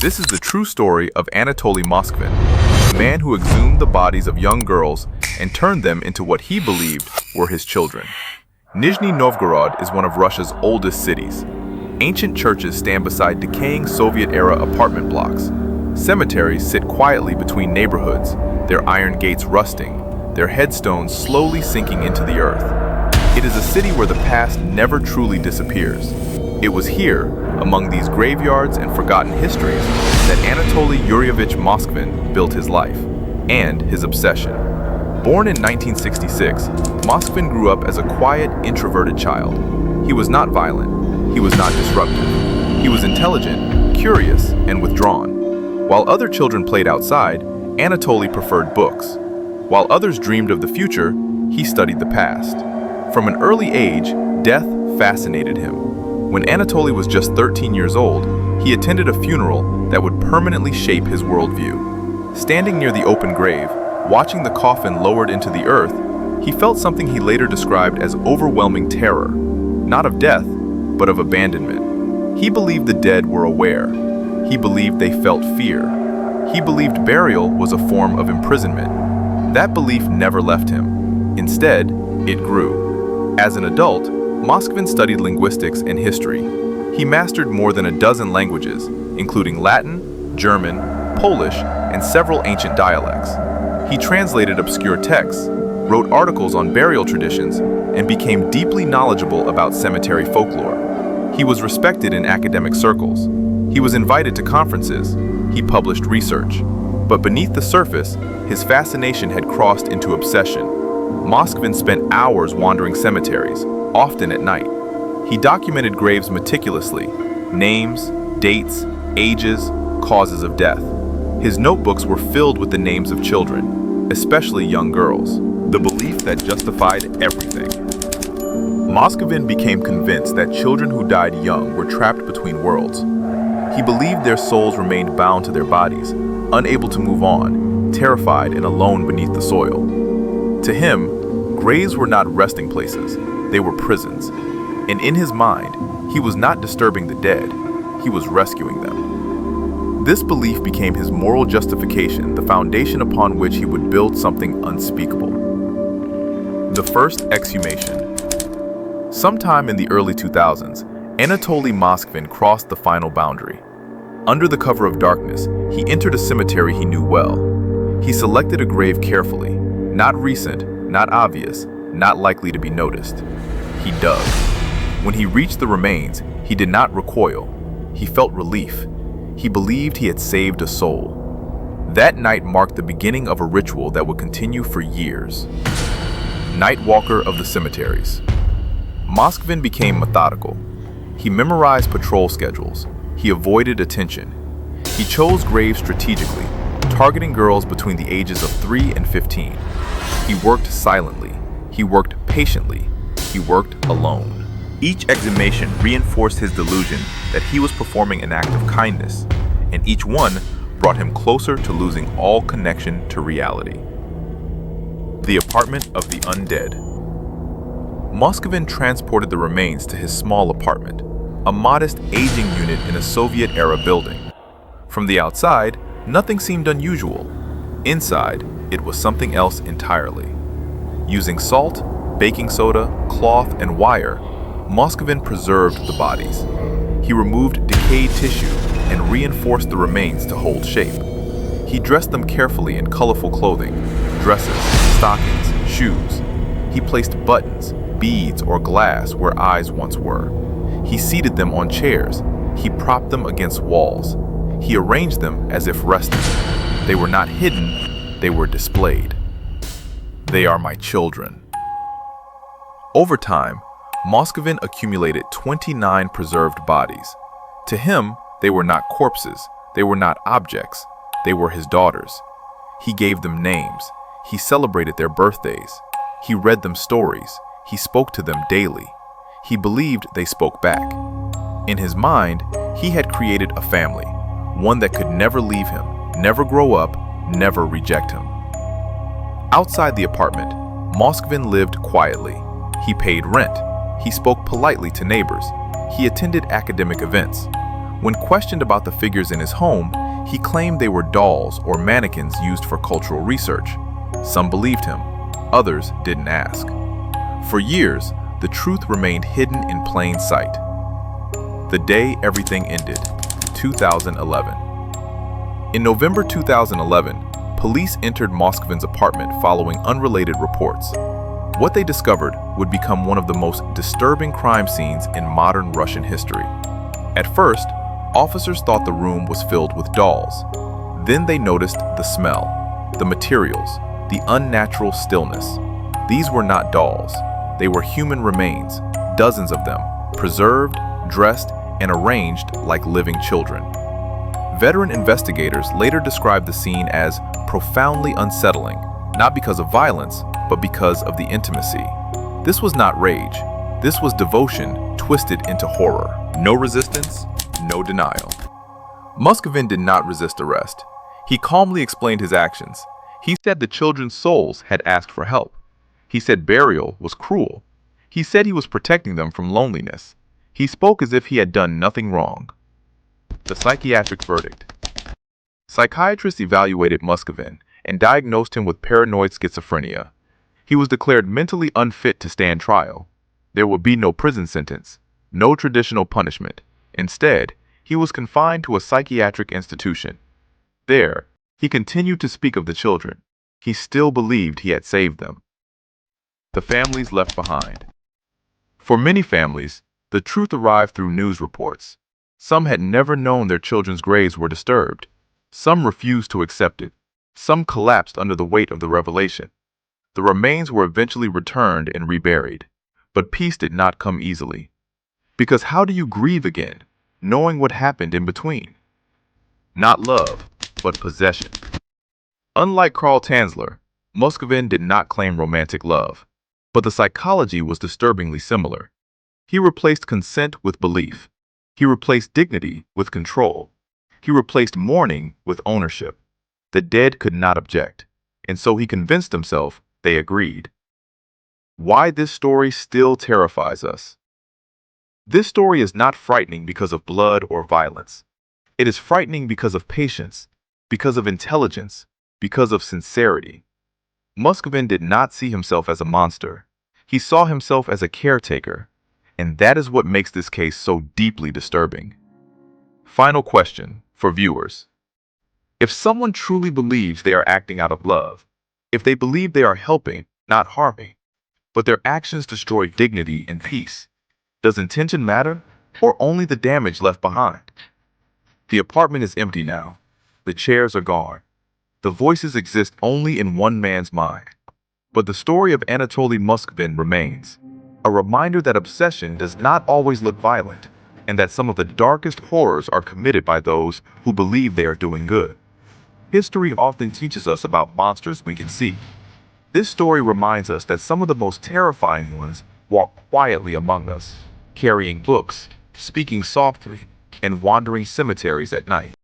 This is the true story of Anatoly Moskvin, a man who exhumed the bodies of young girls and turned them into what he believed were his children. Nizhny Novgorod is one of Russia's oldest cities. Ancient churches stand beside decaying Soviet-era apartment blocks. Cemeteries sit quietly between neighborhoods, their iron gates rusting, their headstones slowly sinking into the earth. It is a city where the past never truly disappears. It was here, among these graveyards and forgotten histories, that Anatoly Yurievich Moskvin built his life and his obsession. Born in 1966, Moskvin grew up as a quiet, introverted child. He was not violent. He was not disruptive. He was intelligent, curious, and withdrawn. While other children played outside, Anatoly preferred books. While others dreamed of the future, he studied the past. From an early age, death fascinated him. When Anatoly was just 13 years old, he attended a funeral that would permanently shape his worldview. Standing near the open grave, watching the coffin lowered into the earth, he felt something he later described as overwhelming terror, not of death, but of abandonment. He believed the dead were aware. He believed they felt fear. He believed burial was a form of imprisonment. That belief never left him. Instead, it grew. As an adult, Moskvin studied linguistics and history. He mastered more than a dozen languages, including Latin, German, Polish, and several ancient dialects. He translated obscure texts, wrote articles on burial traditions, and became deeply knowledgeable about cemetery folklore. He was respected in academic circles. He was invited to conferences. He published research. But beneath the surface, his fascination had crossed into obsession. Moskvin spent hours wandering cemeteries, often at night. He documented graves meticulously, names, dates, ages, causes of death. His notebooks were filled with the names of children, especially young girls, the belief that justified everything. Moskvin became convinced that children who died young were trapped between worlds. He believed their souls remained bound to their bodies, unable to move on, terrified and alone beneath the soil. To him, graves were not resting places, they were prisons. And in his mind, he was not disturbing the dead, he was rescuing them. This belief became his moral justification, the foundation upon which he would build something unspeakable. The first exhumation. Sometime in the early 2000s, Anatoly Moskvin crossed the final boundary. Under the cover of darkness, he entered a cemetery he knew well. He selected a grave carefully, not recent, not obvious, not likely to be noticed. He dug. When he reached the remains, he did not recoil. He felt relief. He believed he had saved a soul. That night marked the beginning of a ritual that would continue for years. Night Walker of the Cemeteries. Moskvin became methodical. He memorized patrol schedules. He avoided attention. He chose graves strategically, targeting girls between the ages of 3 and 15. He worked silently. He worked patiently. He worked alone. Each exhumation reinforced his delusion that he was performing an act of kindness, and each one brought him closer to losing all connection to reality. The apartment of the undead. Moskvin transported the remains to his small apartment, a modest aging unit in a Soviet-era building. From the outside, nothing seemed unusual. Inside, it was something else entirely. Using salt, baking soda, cloth, and wire, Moskvin preserved the bodies. He removed decayed tissue and reinforced the remains to hold shape. He dressed them carefully in colorful clothing, dresses, stockings, shoes. He placed buttons, beads, or glass where eyes once were. He seated them on chairs. He propped them against walls. He arranged them as if resting. They were not hidden, they were displayed. They are my children. Over time, Moskvin accumulated 29 preserved bodies. To him, they were not corpses, they were not objects, they were his daughters. He gave them names, he celebrated their birthdays, he read them stories, he spoke to them daily. He believed they spoke back. In his mind, he had created a family, one that could never leave him, never grow up, never reject him. Outside the apartment, Moskvin lived quietly. He paid rent. He spoke politely to neighbors. He attended academic events. When questioned about the figures in his home, he claimed they were dolls or mannequins used for cultural research. Some believed him, others didn't ask. For years, the truth remained hidden in plain sight. The day everything ended, 2011. In November 2011, police entered Moskvin's apartment following unrelated reports. What they discovered would become one of the most disturbing crime scenes in modern Russian history. At first, officers thought the room was filled with dolls. Then they noticed the smell, the materials, the unnatural stillness. These were not dolls. They were human remains, dozens of them, preserved, dressed, and arranged like living children. Veteran investigators later described the scene as profoundly unsettling, not because of violence, but because of the intimacy. This was not rage. This was devotion twisted into horror. No resistance, no denial. Moskvin did not resist arrest. He calmly explained his actions. He said the children's souls had asked for help. He said burial was cruel. He said he was protecting them from loneliness. He spoke as if he had done nothing wrong. The psychiatric verdict. Psychiatrists evaluated Moskvin and diagnosed him with paranoid schizophrenia. He was declared mentally unfit to stand trial. There would be no prison sentence, no traditional punishment. Instead, he was confined to a psychiatric institution. There, he continued to speak of the children. He still believed he had saved them. The families left behind. For many families, the truth arrived through news reports. Some had never known their children's graves were disturbed. Some refused to accept it. Some collapsed under the weight of the revelation. The remains were eventually returned and reburied. But peace did not come easily. Because how do you grieve again, knowing what happened in between? Not love, but possession. Unlike Karl Tanzler, Moskvin did not claim romantic love. But the psychology was disturbingly similar. He replaced consent with belief. He replaced dignity with control. He replaced mourning with ownership. The dead could not object, and so he convinced himself they agreed. Why this story still terrifies us. This story is not frightening because of blood or violence. It is frightening because of patience, because of intelligence, because of sincerity. Moskvin did not see himself as a monster. He saw himself as a caretaker. And that is what makes this case so deeply disturbing. Final question for viewers. If someone truly believes they are acting out of love, if they believe they are helping, not harming, but their actions destroy dignity and peace, does intention matter or only the damage left behind? The apartment is empty now. The chairs are gone. The voices exist only in one man's mind. But the story of Anatoly Moskvin remains. A reminder that obsession does not always look violent, and that some of the darkest horrors are committed by those who believe they are doing good. History often teaches us about monsters we can see. This story reminds us that some of the most terrifying ones walk quietly among us, carrying books, speaking softly, and wandering cemeteries at night.